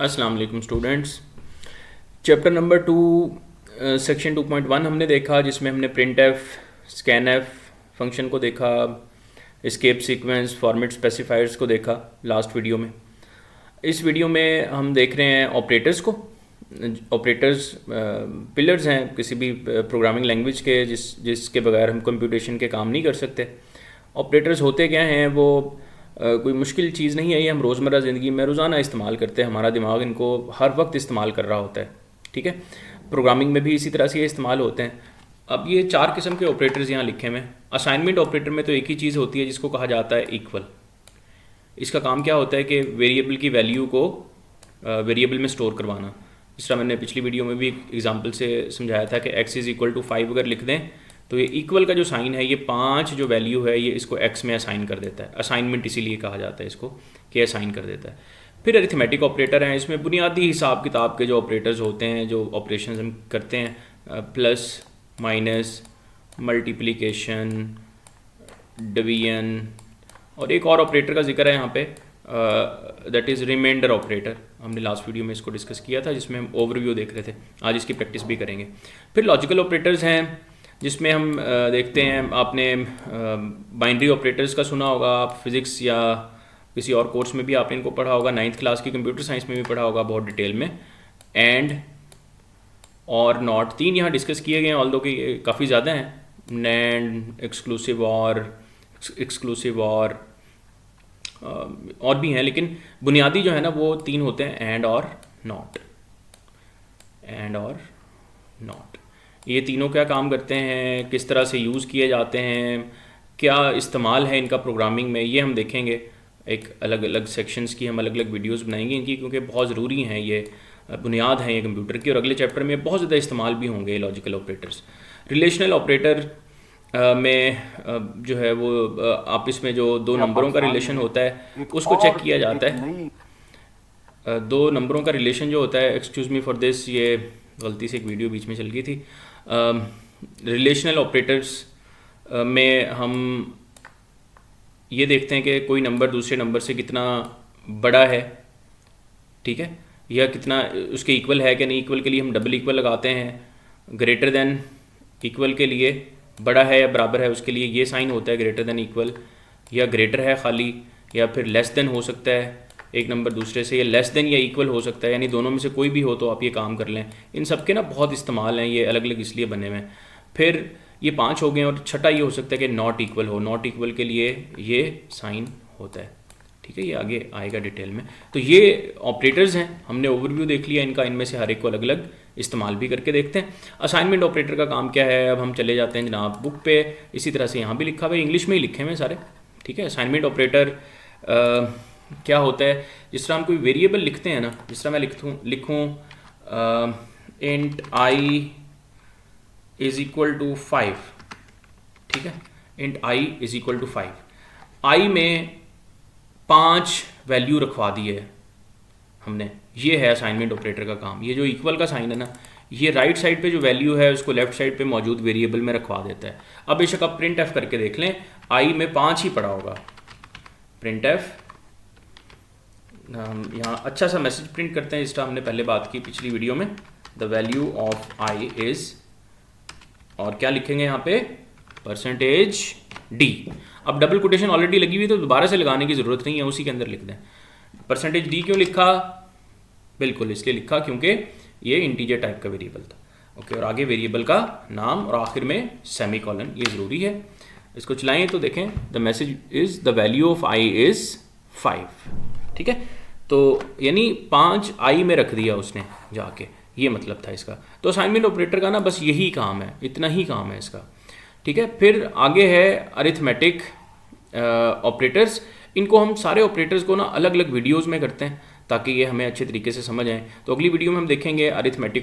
अस्सलाम वालेकुम students. Chapter number 2 section 2.1 हमने देखा, जिसमें हमने print F, scan F function को देखा, एस्केप सीक्वेंस, फॉर्मेट स्पेसिफायर्स को देखा लास्ट वीडियो में। इस वीडियो में हम देख रहे हैं ऑपरेटर्स को। ऑपरेटर्स पिलर्स हैं किसी भी प्रोग्रामिंग लैंग्वेज के जिसके बगैर हम कंप्यूटेशन के काम नहीं कर सकते। ऑपरेटर्स होते क्या हैं, वो कोई मुश्किल चीज़ नहीं है, ये हम रोज़मर्रा ज़िंदगी में रोज़ाना इस्तेमाल करते हैं। हमारा दिमाग इनको हर वक्त इस्तेमाल कर रहा होता है, ठीक है। प्रोग्रामिंग में भी इसी तरह से ये इस्तेमाल होते हैं। अब ये 4 किस्म के ऑपरेटर्स यहाँ लिखे हुए हैं। असाइनमेंट ऑपरेटर में तो एक ही चीज़ होती है जिसको कहा जाता है इक्वल। इसका काम क्या होता है कि वेरिएबल की वैल्यू को वेरिएबल में स्टोर करवाना। जिस तरह मैंने पिछली वीडियो में भी एक एग्जाम्पल से समझाया था कि x = 5 अगर लिख दें तो ये इक्वल का जो साइन है, ये 5 जो वैल्यू है, ये इसको x में असाइन कर देता है। असाइनमेंट इसीलिए कहा जाता है इसको कि असाइन कर देता है। फिर अरिथमेटिक ऑपरेटर हैं, इसमें बुनियादी हिसाब किताब के जो ऑपरेटर्स होते हैं, जो ऑपरेशंस हम करते हैं, प्लस, माइनस, मल्टीप्लिकेशन, डिवीजन, और एक और ऑपरेटर का जिक्र है यहाँ पे, दैट इज़ रिमाइंडर ऑपरेटर। हमने लास्ट वीडियो में इसको डिस्कस किया था, जिसमें हम ओवरव्यू देख रहे थे। आज इसकी प्रैक्टिस भी करेंगे। फिर लॉजिकल ऑपरेटर्स हैं, जिसमें हम देखते हैं, आपने बाइनरी ऑपरेटर्स का सुना होगा, आप फिज़िक्स या किसी और कोर्स में भी आपने इनको पढ़ा होगा, 9th क्लास की कंप्यूटर साइंस में भी पढ़ा होगा बहुत डिटेल में। एंड और नॉट 3 यहाँ डिस्कस किए गए हैं, ऑल्दो कि काफ़ी ज़्यादा हैं। नैंड, एक्सक्लूसिव और भी हैं, लेकिन बुनियादी जो है ना वो 3 होते हैं, एंड और नॉट। ये तीनों क्या काम करते हैं, किस तरह से यूज़ किए जाते हैं, क्या इस्तेमाल है इनका प्रोग्रामिंग में, ये हम देखेंगे। एक अलग अलग सेक्शंस की हम अलग अलग वीडियोस बनाएंगे इनकी, क्योंकि बहुत ज़रूरी हैं, ये बुनियाद हैं ये कंप्यूटर की, और अगले चैप्टर में बहुत ज़्यादा इस्तेमाल भी होंगे लॉजिकल ऑपरेटर्स। रिलेशनल ऑपरेटर में जो है वो आपस में जो 2 नंबरों का रिलेशन होता है उसको चेक किया जाता है। 2 नंबरों का रिलेशन जो होता है, एक्सक्यूज़ मी फॉर दिस, ये गलती से एक वीडियो बीच में चल गई थी। रिलेशनल ऑपरेटर्स में हम ये देखते हैं कि कोई नंबर दूसरे नंबर से कितना बड़ा है, ठीक है, या कितना उसके इक्वल है कि नहीं। इक्वल के लिए हम डबल इक्वल लगाते हैं। ग्रेटर देन इक्वल के लिए बड़ा है या बराबर है, उसके लिए ये साइन होता है ग्रेटर देन इक्वल, या ग्रेटर है खाली, या फिर लेस देन हो सकता है एक नंबर दूसरे से, या लेस देन या इक्वल हो सकता है, यानी दोनों में से कोई भी हो तो आप ये काम कर लें। इन सब के ना बहुत इस्तेमाल हैं, ये अलग अलग इसलिए बने हुए हैं। फिर ये 5 हो गए, और छठा ये हो सकता है कि नॉट इक्वल हो। नॉट इक्वल के लिए ये साइन होता है, ठीक है, ये आगे आएगा डिटेल में। तो ये ऑपरेटर्स हैं, हमने ओवरव्यू देख लिया इनका, इनमें से हर एक को अलग अलग इस्तेमाल भी करके देखते हैं। असाइनमेंट ऑपरेटर का काम क्या है, अब हम चले जाते हैं जनाब बुक पे। इसी तरह से यहाँ भी लिखा हुआ है, इंग्लिश में ही लिखे हुए हैं सारे, ठीक है। असाइनमेंट ऑपरेटर क्या होता है, जिस तरह हम कोई वेरिएबल लिखते हैं ना, जिस तरह मैं लिखूँ इंट i = 5, ठीक है। इंट i = 5, i में 5 वैल्यू रखवा दी है हमने। ये है असाइनमेंट ऑपरेटर का काम। ये जो इक्वल का साइन है ना, ये राइट साइड पे जो वैल्यू है उसको लेफ्ट साइड पे मौजूद वेरिएबल में रखवा देता है। अब बेशक आप प्रिंट एफ करके देख लें, i में 5 ही पड़ा होगा। प्रिंट एफ, हम यहाँ अच्छा सा मैसेज प्रिंट करते हैं, जिसका हमने पहले बात की पिछली वीडियो में। The value of i is, और क्या लिखेंगे यहाँ पे, %d। अब डबल कोटेशन ऑलरेडी लगी हुई तो दोबारा से लगाने की ज़रूरत नहीं है, उसी के अंदर लिख दें। %d क्यों लिखा, बिल्कुल इसलिए लिखा क्योंकि ये इंटीजर टाइप का वेरिएबल था, ओके। और आगे वेरिएबल का नाम और आखिर में सेमीकोलन, ये ज़रूरी है। इसको चलाएं तो देखें, the message is the value of i is 5, ठीक है। तो यानी 5 i में रख दिया उसने जाके, ये मतलब था इसका। तो असाइनमेंट ऑपरेटर का ना बस यही काम है, इतना ही काम है इसका, ठीक है। फिर आगे है अरिथमेटिक ऑपरेटर्स। इनको हम सारे ऑपरेटर्स को ना अलग अलग वीडियोस में करते हैं ताकि ये हमें अच्छे तरीके से समझ आए। तो अगली वीडियो में हम देखेंगे अरिथमेटिक